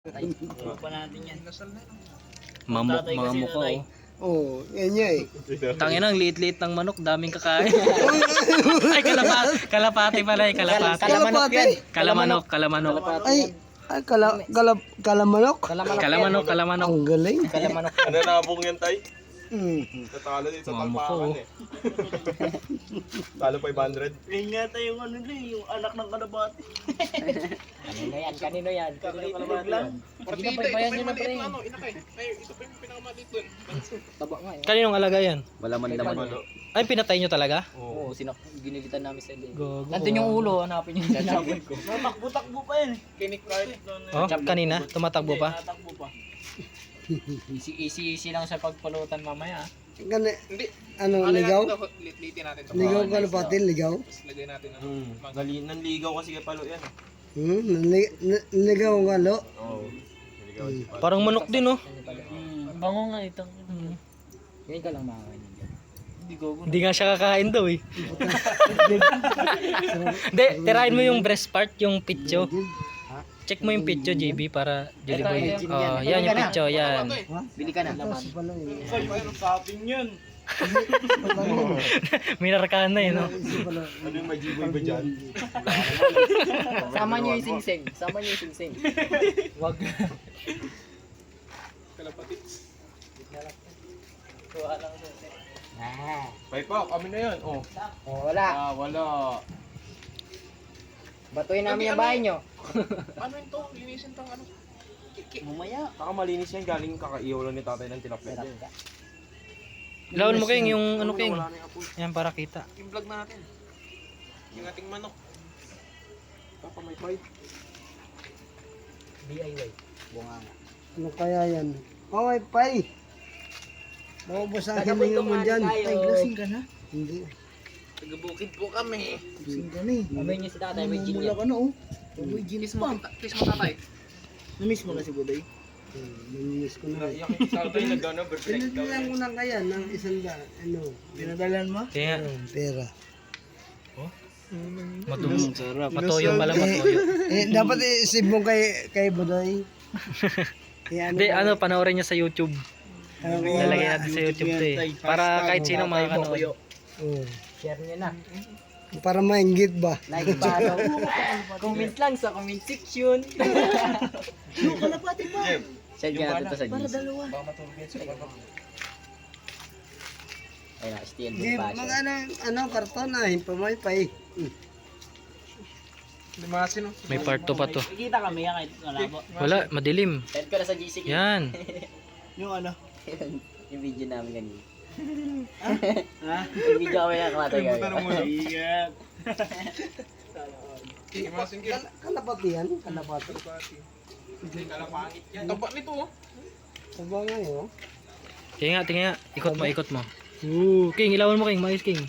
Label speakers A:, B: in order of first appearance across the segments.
A: Pa natin yan.
B: Mamok mga mukha oh.
C: Oo, yan niya eh.
B: Tangin ang liit-liit ng manok, daming kakain. Ay, kalapati pala eh, kalapati. Kalamanok.
C: Ay, kalamanok.
B: Kalamanok.
C: Ang galing.
D: Ano na abong yan, tay?
C: Mm.
D: Natalo din sa
B: Mga mukha,
D: palpakan
B: oh.
D: eh. Talo 500.
A: Ayun nga tayo yung ano na yung anak ng kalabati.
E: Kanino yan? Kanino kalabati yan?
D: Pati ito pa yung maliit na ano, inakay. Ay, ito pa yung pinakamaliit dun.
E: Taba nga eh.
B: Kaninong alaga yan?
E: Wala man laman yun.
B: Ay, pinatay nyo talaga?
E: Oo, ginilitan namin sa ilay.
B: Gogo.
E: Nandun yung ulo, hanapin yung hanapin ko.
A: Takbo-takbo pa yan.
D: Clinic card.
B: Oh, kanina, tumatakbo pa?
A: Takbo pa.
E: Easy lang sa pagpulutan mamaya.
C: Gani, ano, ligaw?
D: Litin natin ito.
C: Ligaw ka na pati, ligaw?
D: Tapos lagay natin ano. Nanligaw kasi kay Palo yan.
C: Ligaw ang galo?
D: Oo. Nanligaw si Palo.
B: Parang manok din oh.
A: Bango nga ito.
E: Ngayon ka lang makakain yan.
A: Hindi ko.
B: Hindi nga siya kakain daw eh. Hindi, tirahin mo yung breast part, yung pitcho. Check mo yung pitcho, JB, para deliver. Oh, yan yung pitcho, yan.
E: Bili ka na.
C: Tapos pala eh.
A: Ay, ano sa atin yan?
B: May narakahan na eh, no?
D: Ano yung may jiboy ba dyan?
E: Sama niyo yung singsing. Sama niyo yung singsing. Wag.
D: Kalapatits.
A: Kuha lang sa
D: May pa, kami na yan. Oh.
E: Wala.
D: Wala.
E: Batuin namin yung bahay nyo.
D: Ano yun to? Linisin tang ano?
A: Mamaya.
D: Saka malinis yan, galing kakaiyaw lang ni tatay ng tilapia.
B: Lawan mo King, yung ano King.
D: Wala na yung apoy.
B: Yan, para kita.
D: Yung vlog natin. Yung ating manok. Papa may fight.
E: DIY. Bunga nga.
C: Ano kaya yan? Okay, pay. Maubos ang hininga mo dyan.
E: Ay,
A: Lasing ka na?
C: Hindi.
A: Taga-bukid po kami.
C: Lasing ka na eh.
E: Amoy niyo si tatay, may gin
A: Mula
E: yan.
A: ka na oh. Uy, ginis mo.
D: Kiss mo tatay.
A: Namiss mo na si Buday.
C: Naminis ko na.
D: Yung tatay nag-ano, birthday daw.
C: Pinadala mo na kaya ng isang ano,
A: Pinadalan mo?
B: Kaya,
C: pera.
B: matuyo pala, matuyo.
C: Dapat i-save mo kay Buday.
B: Hindi, ano, panoorin niya sa YouTube. Lalagay natin sa YouTube to eh. Para kahit sino makakanood.
C: Oh.
E: Share niyo na.
C: Para maingit ba?
E: Like, follow. Comment lang sa comment section.
A: Yung kalapati pa.
E: Send ka natin to sa
A: Para
E: GC.
A: dalawa.
D: Baka matulog yan sa baba.
E: Ayun na, steel
C: Di,
E: book
C: mag
E: fashion.
C: karton na, himpamay pay.
D: Limasin oh.
B: May part 2 pa to.
A: Nakikita kami yan kahit malabo.
B: Wala, madilim.
E: Send ko na sa GC.
B: Yan.
A: Yung ano?
E: Yung video namin kanina.
A: Ha?
E: Yung video kami na kamatay
D: Puta na muna.
A: Ingat.
D: Limasin kayo.
C: Kalapati yan, kalapati.
D: Kalapangit yan. Taba nito oh.
C: Saba nga yun.
B: Tingnan nga. Ikot mo. King, ilawan mo King, mais King.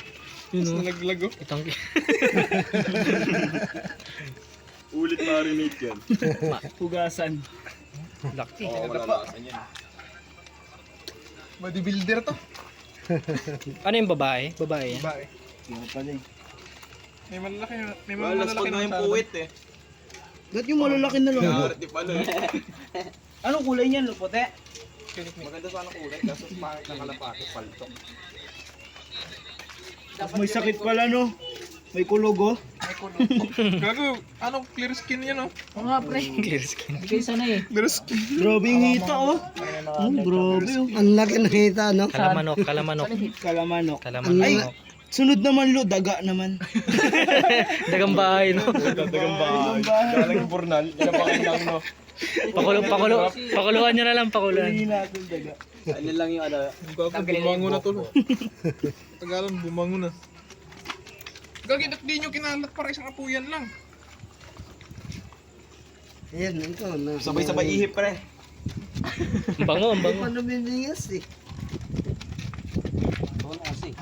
B: Yun o.
D: Nalaglag oh.
B: Itong
D: Ulit marinate yan.
A: Hugasan.
B: laki.
D: Oo, malalasan yan. Bodybuilder to.
B: Ano yung babae? Babae yan?
D: Bae.
A: Yung pala eh.
D: May malalaki na yung puwit eh.
A: Ba't yung malalaki na lang?
D: Di pala eh.
A: Anong kulay niyan? Puti?
D: Maganda sana kulay, kaso pangit na kalapati, paltok.
A: May sakit pala no? May kulog oh.
D: Gago, anong clear skin yan oh?
A: Oo nga pre.
B: Clear skin.
E: Hindi kayo sana eh.
D: Clear skin.
A: Grabe yung hita oh. Grabe oh.
C: Ang laki nakita, no?
B: Kalamanok.
A: Kalamanok.
B: Kalamanok.
A: Sunod naman lo, daga naman.
B: Dagang bahay, no?
D: Dagang bahay. Galing Burnal, dagang lang no.
B: Pakuluan nyo na lang, pakuluan.
A: Hindi natin daga.
E: Ano lang yung ano.
D: Gago, bumango na to. Tagalan, bumango na. Gagi, di nyo kinalat para isang apuyan lang.
C: Ayan, ito na.
D: Sabay-sabay ihip pre.
B: Ang bango.
C: Paano biningas eh?
E: Ano kasi?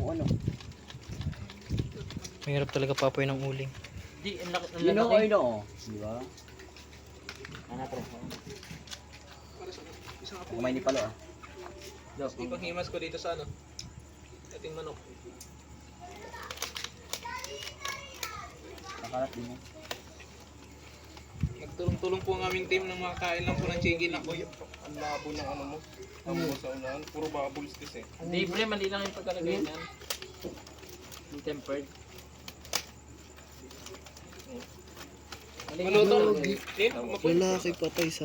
E: Ano?
B: Mahirap talaga papoy ng uling.
A: Di, ang laki.
E: You know or no? Di ba? Ano pre? Kumain ni Palo ah.
D: Ipanghimas ko dito sa ano. Ating manok.
E: Nakalat din mo.
D: Tulong-tulong po ang aming team ng makakain lang po ng chicken ako. Ang labo ng ano mo. Ang mo sa unahan. Puro bubbles kasi.
A: Hindi, pre, mali lang yung pagkalagay niyan. Yung tempered.
D: Maluto. Eh,
A: Lalaki patay sa